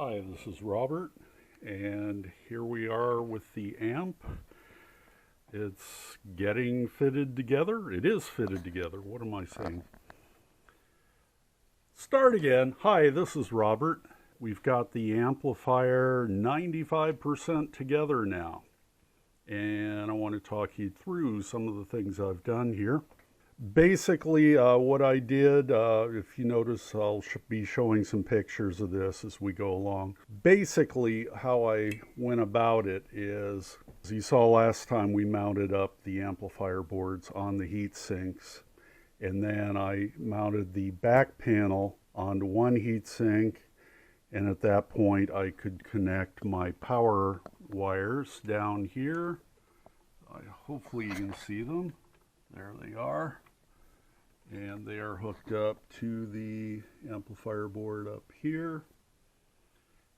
Hi, this is Robert, and here we are with the amp. It's getting fitted together. It is fitted together. What am I saying? Start again. Hi, this is Robert. We've got the amplifier 95% together now, and I want to talk you through some of the things I've done here. Basically, what I did, if you notice, I'll be showing some pictures of this as we go along. Basically, how I went about it is, as you saw last time, we mounted up the amplifier boards on the heat sinks, and then I mounted the back panel onto one heat sink, and at that point I could connect my power wires down here. Hopefully you can see them. There they are. And they are hooked up to the amplifier board up here.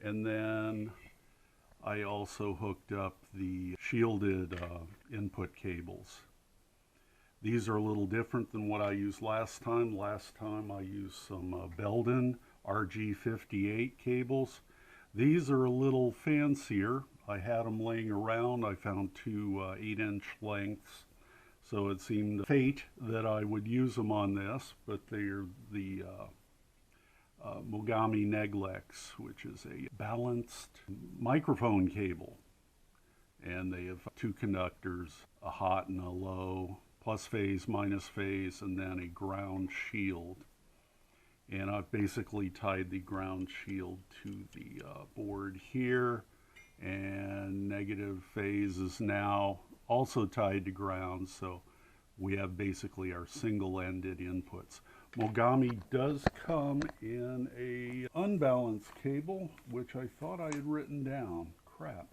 And then I also hooked up the shielded input cables. These are a little different than what I used last time. Last time I used some Belden RG58 cables. These are a little fancier. I had them laying around. I found two 8-inch lengths. So it seemed fate that I would use them on this, but they're the Mogami Neglex, which is a balanced microphone cable. And they have two conductors, a hot and a low, plus phase, minus phase, and then a ground shield. And I've basically tied the ground shield to the board here, and negative phase is now also tied to ground, so we have basically our single-ended inputs. Mogami does come in a unbalanced cable, which I thought I had written down. Crap.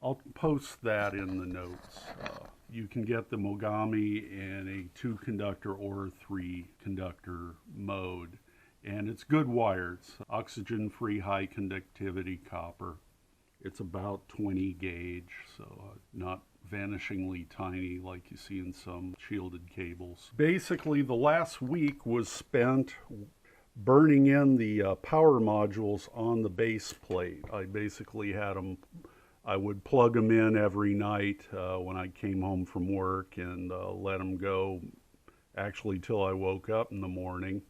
I'll post that in the notes. You can get the Mogami in a 2-conductor or 3-conductor mode, and it's good wires. Oxygen-free, high conductivity copper. It's about 20 gauge, so not vanishingly tiny like you see in some shielded cables. Basically, the last week was spent burning in the power modules on the base plate. I basically had them, I would plug them in every night when I came home from work and let them go actually till I woke up in the morning.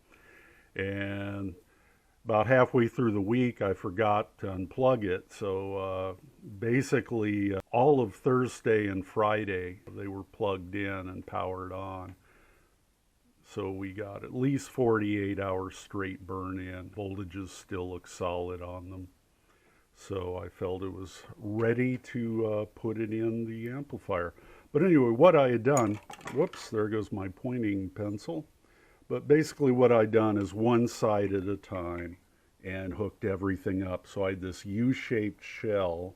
And about halfway through the week, I forgot to unplug it. So basically, all of Thursday and Friday, they were plugged in and powered on. So we got at least 48 hours straight burn in. Voltages still look solid on them. So I felt it was ready to put it in the amplifier. But anyway, what I had done, whoops, there goes my pointing pencil. But basically what I'd done is one side at a time and hooked everything up. So I had this U-shaped shell,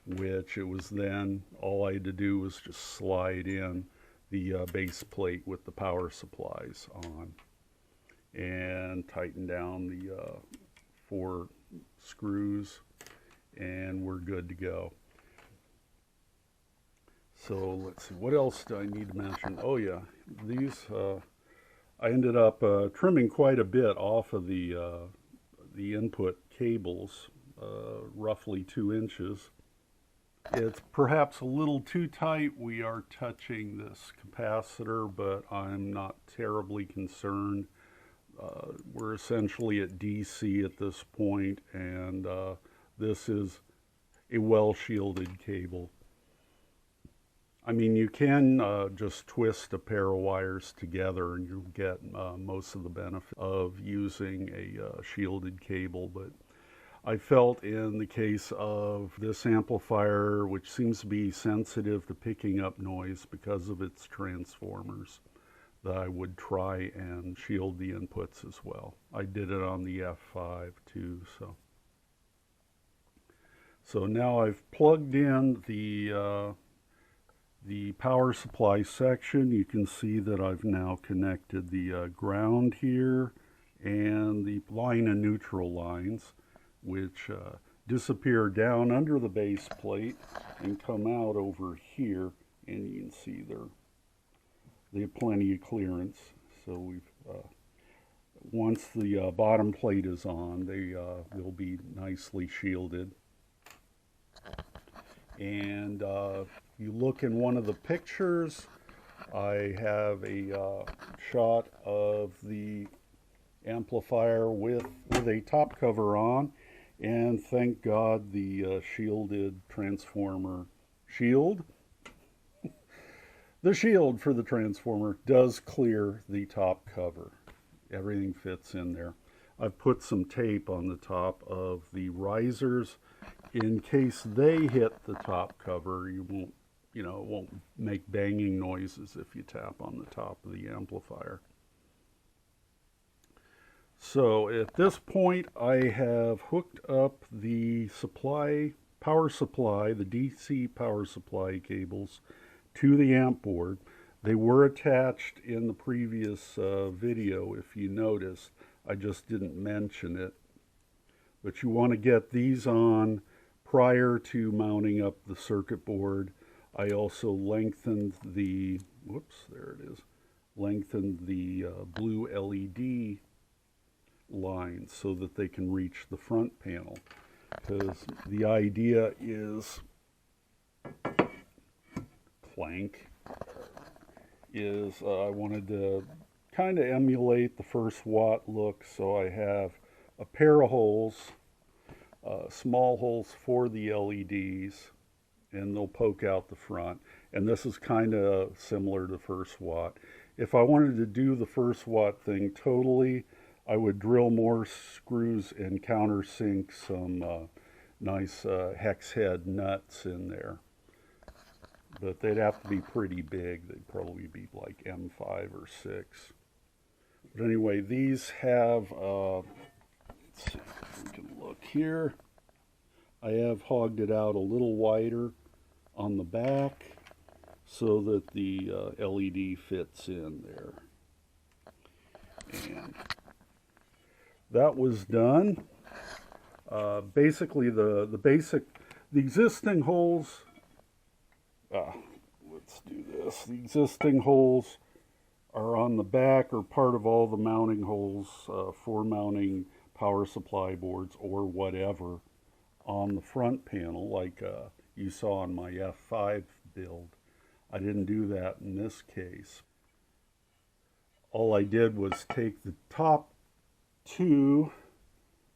which it was then, all I had to do was just slide in the base plate with the power supplies on and tighten down the 4 screws, and we're good to go. So let's see, what else do I need to mention? Oh yeah, these, I ended up trimming quite a bit off of the input cables, roughly 2 inches. It's perhaps a little too tight. We are touching this capacitor, but I'm not terribly concerned. We're essentially at DC at this point, and this is a well-shielded cable. I mean, you can just twist a pair of wires together and you'll get most of the benefit of using a shielded cable. But I felt in the case of this amplifier, which seems to be sensitive to picking up noise because of its transformers, that I would try and shield the inputs as well. I did it on the F5 too. So now I've plugged in the power supply section. You can see that I've now connected the ground here and the line and neutral lines, which disappear down under the base plate and come out over here, and you can see they have plenty of clearance. So we've Once the bottom plate is on, they'll be nicely shielded. And you look in one of the pictures, I have a shot of the amplifier with a top cover on, and thank God the shielded transformer shield. The shield for the transformer does clear the top cover. Everything fits in there. I've put some tape on the top of the risers in case they hit the top cover. You won't, it won't make banging noises if you tap on the top of the amplifier. So at this point, I have hooked up the power supply, the DC power supply cables to the amp board. They were attached in the previous video, if you noticed. I just didn't mention it. But you want to get these on prior to mounting up the circuit board. I also lengthened the, lengthened the blue LED lines so that they can reach the front panel. Because the idea is, I wanted to kind of emulate the first watt look, so I have a pair of holes, small holes for the LEDs, and they'll poke out the front. And this is kind of similar to first watt. If I wanted to do the first watt thing totally, I would drill more screws and countersink some nice hex head nuts in there. But they'd have to be pretty big. They'd probably be like M5 or 6. But anyway, these have, let's see if we can look here. I have hogged it out a little wider on the back so that the LED fits in there. And that was done. Basically, the existing holes, let's do this. The existing holes are on the back, or part of all the mounting holes for mounting power supply boards or whatever on the front panel, like you saw on my F5 build. I didn't do that in this case. All I did was take the top two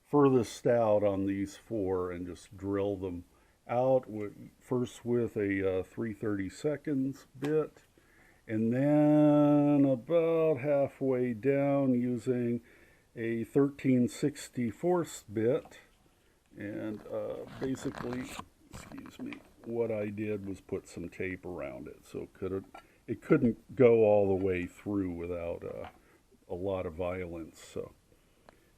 furthest out on these four and just drill them out, first with a 3/32 bit, and then about halfway down using a 13/64 bit. And basically, what I did was put some tape around it, so it couldn't go all the way through without a lot of violence. So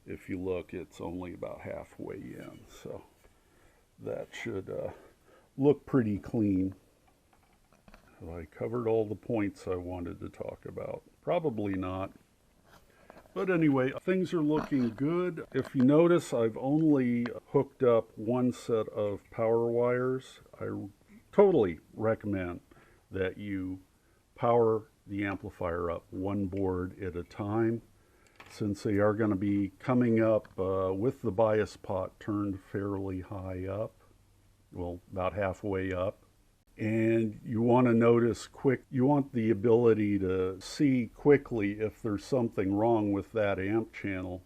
if you look, it's only about halfway in, so that should look pretty clean. Have I covered all the points I wanted to talk about? Probably not. But anyway, things are looking good. If you notice, I've only hooked up one set of power wires. I totally recommend that you power the amplifier up one board at a time, since they are going to be coming up with the bias pot turned fairly high up, well, about halfway up. And you want to notice you want the ability to see quickly if there's something wrong with that amp channel.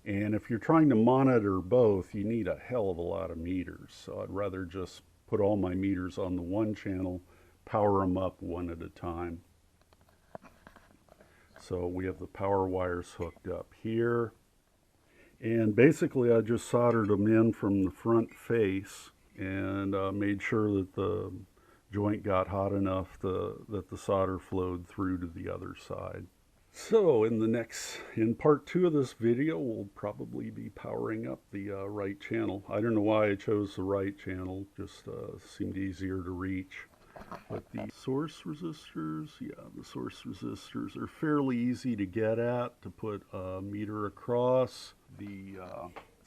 And if you're trying to monitor both, you need a hell of a lot of meters. So I'd rather just put all my meters on the one channel, power them up one at a time. So we have the power wires hooked up here. And basically I just soldered them in from the front face and made sure that the joint got hot enough that the solder flowed through to the other side. So in part 2 of this video, we'll probably be powering up the right channel. I don't know why I chose the right channel, just seemed easier to reach. But the source resistors, the source resistors are fairly easy to get at, to put a meter across. The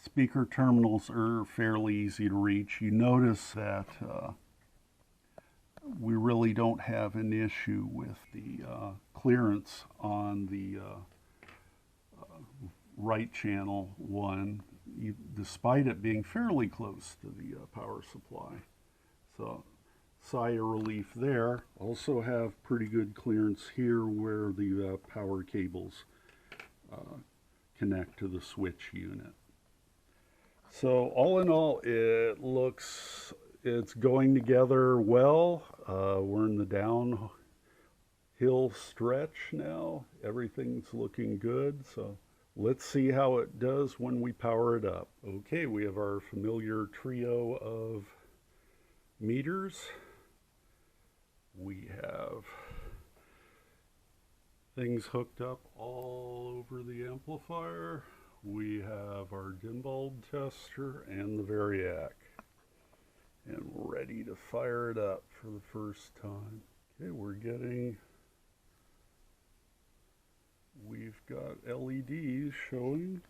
speaker terminals are fairly easy to reach. You notice that we really don't have an issue with the clearance on the right channel 1, despite it being fairly close to the power supply. So sigh of relief there. Also have pretty good clearance here where the power cables connect to the switch unit. So all in all, it's going together well. We're in the downhill stretch now. Everything's looking good. So let's see how it does when we power it up. Okay, we have our familiar trio of meters. We have things hooked up all over the amplifier. We have our dim bulb tester and the variac. And we're ready to fire it up for the first time. Okay, we've got LEDs showing.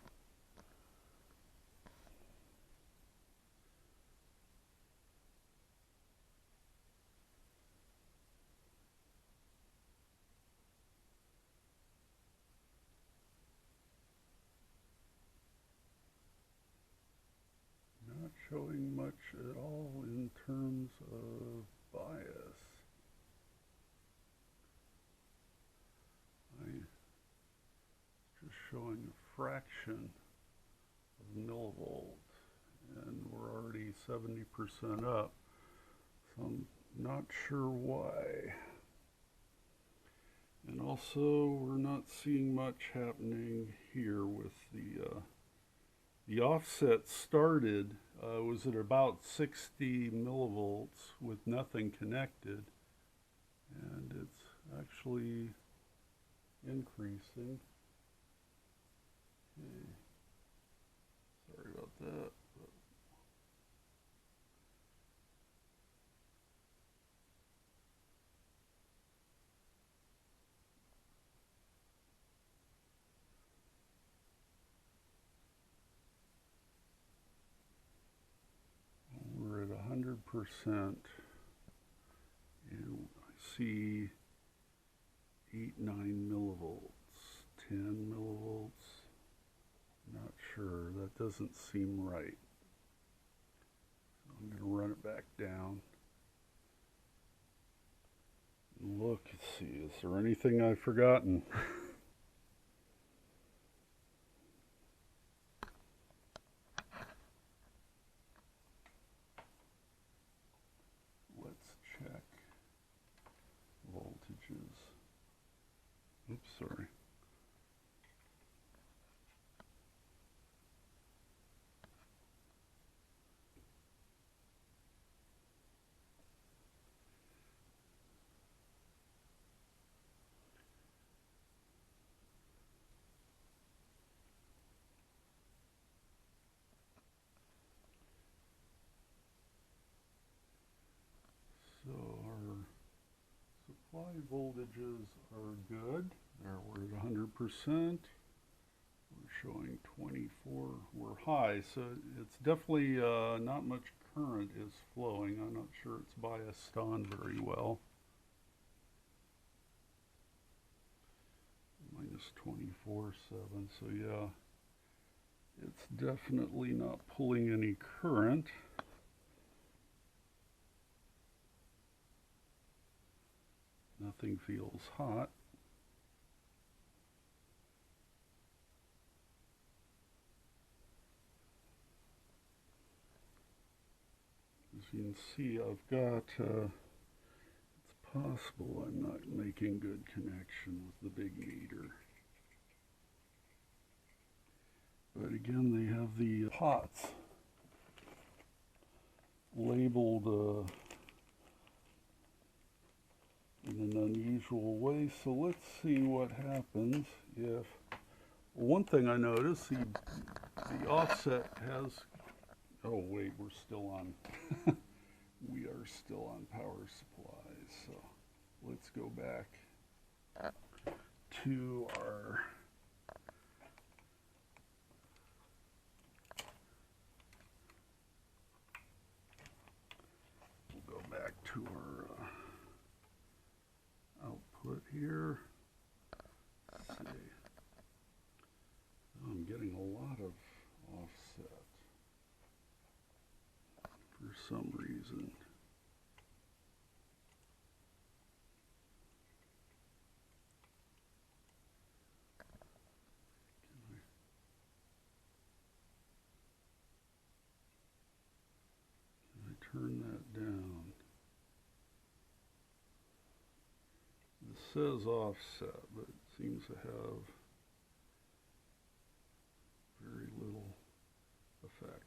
Not showing much at all in terms of bias. Just showing a fraction of millivolts, and we're already 70% up, so I'm not sure why. And also, we're not seeing much happening here with the offset started, was at about 60 millivolts with nothing connected, and it's actually increasing. Okay. Sorry about that. We're at 100%, and I see 8, 9 millivolts, 10 millivolts. Not sure, that doesn't seem right. So I'm going to run it back down. Look, let's see, is there anything I've forgotten? Let's check voltages. Oops, sorry. So our supply voltages are good. There, we're at 100%. We're showing 24. We're high, so it's definitely not much current is flowing. I'm not sure it's biased on very well. Minus 24.7. So yeah, it's definitely not pulling any current. Nothing feels hot. As you can see, I've got, it's possible I'm not making good connection with the big meter. But again, they have the pots labeled in an unusual way. So let's see what happens if, one thing I noticed, the offset has, oh wait, we're still on, we are still on power supplies. So let's go back to our output here. Let's see. Oh, I'm getting says offset, but it seems to have very little effect.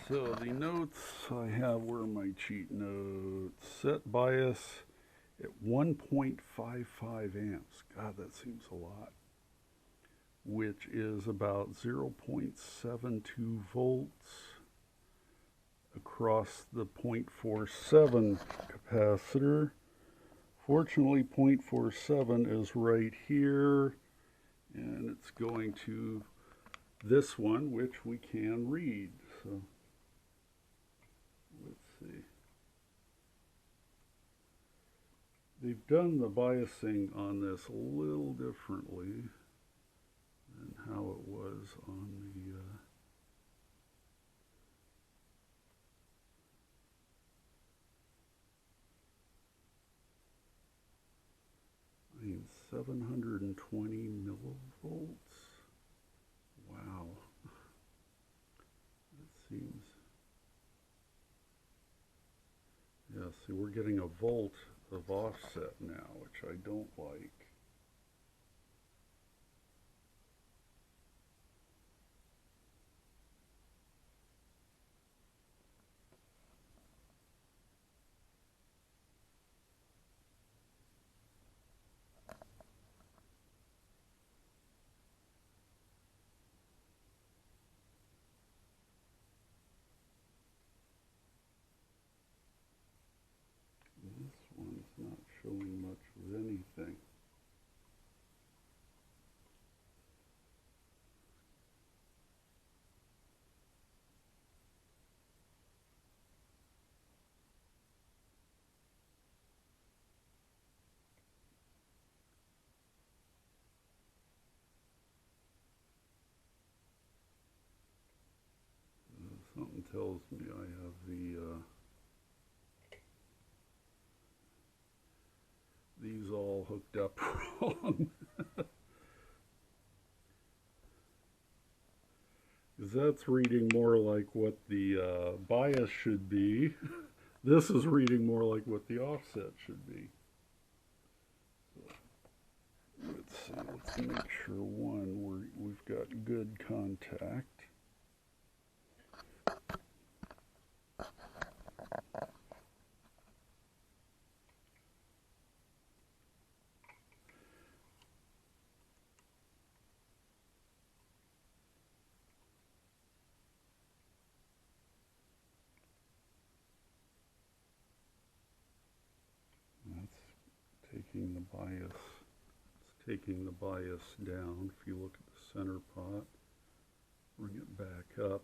So the notes I have, where are my cheat notes? Set bias at 1.55 amps. God, that seems a lot. Which is about 0.72 volts across the 0.47 capacitor. Fortunately, 0.47 is right here, and it's going to this one, which we can read. So let's see. They've done the biasing on this a little differently than how it was on the 720 millivolts. Wow. It seems. Yeah, see, we're getting a volt of offset now, which I don't like. This one's not showing much of anything. Something tells me I have these all hooked up wrong. Because that's reading more like what the bias should be. This is reading more like what the offset should be. So, let's see, let's make sure we've got good contact. Taking the bias, it's taking the bias down. If you look at the center pot, bring it back up.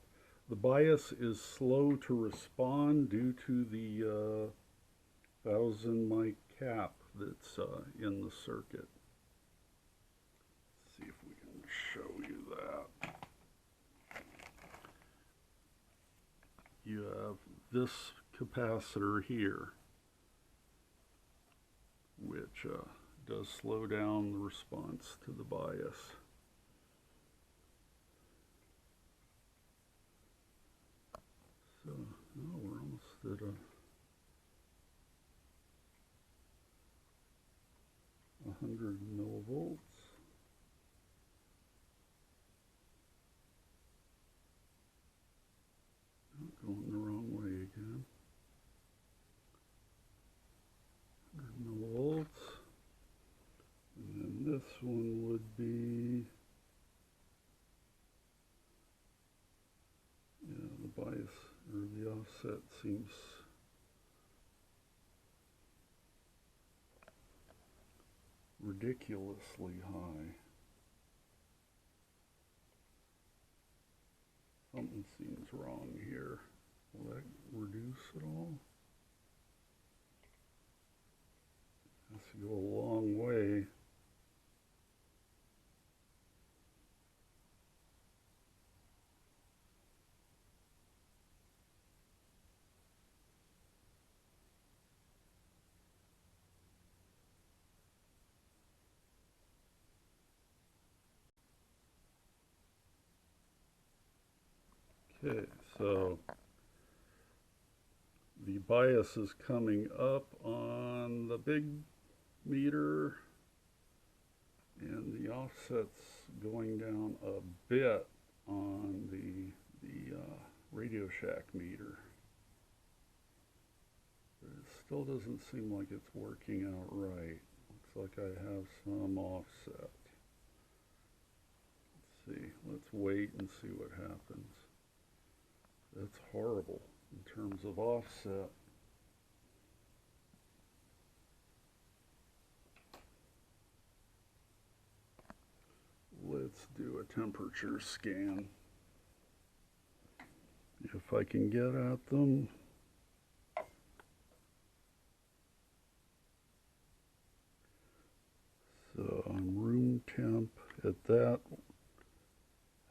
The bias is slow to respond due to the 1000 mic cap that's in the circuit. Let's see if we can show you that. You have this capacitor here, which does slow down the response to the bias. So, oh, we're almost at 100 millivolts. Going the wrong way again. 100 millivolts. And then this one would be, yeah, the bias or the offset seems ridiculously high. Something seems wrong here. Will that reduce at all? Has to go a long way. Okay, so the bias is coming up on the big meter and the offset's going down a bit on the Radio Shack meter. But it still doesn't seem like it's working out right. Looks like I have some offset. Let's see. Let's wait and see what happens. That's horrible in terms of offset. Let's do a temperature scan. If I can get at them. So on room temp at that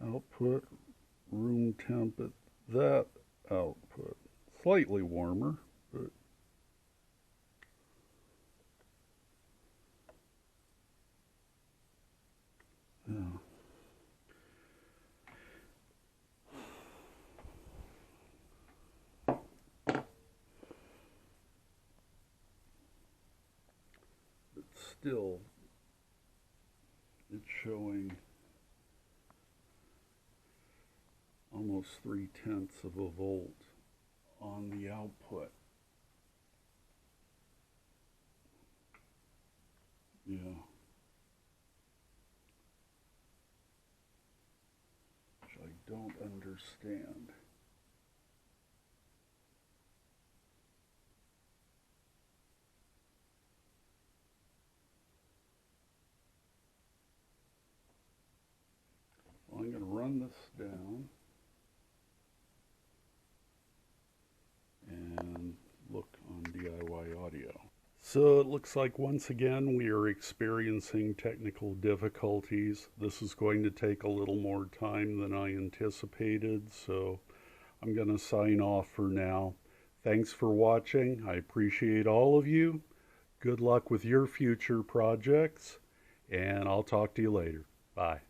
output, room temp at that output. Slightly warmer, but yeah. But still, it's showing almost 0.3 of a volt on the output. Yeah. Which I don't understand. Well, I'm going to run this down and look on DIY audio. So it looks like once again we are experiencing technical difficulties. This is going to take a little more time than I anticipated, so I'm going to sign off for now. Thanks for watching. I appreciate all of you. Good luck with your future projects, and I'll talk to you later. Bye.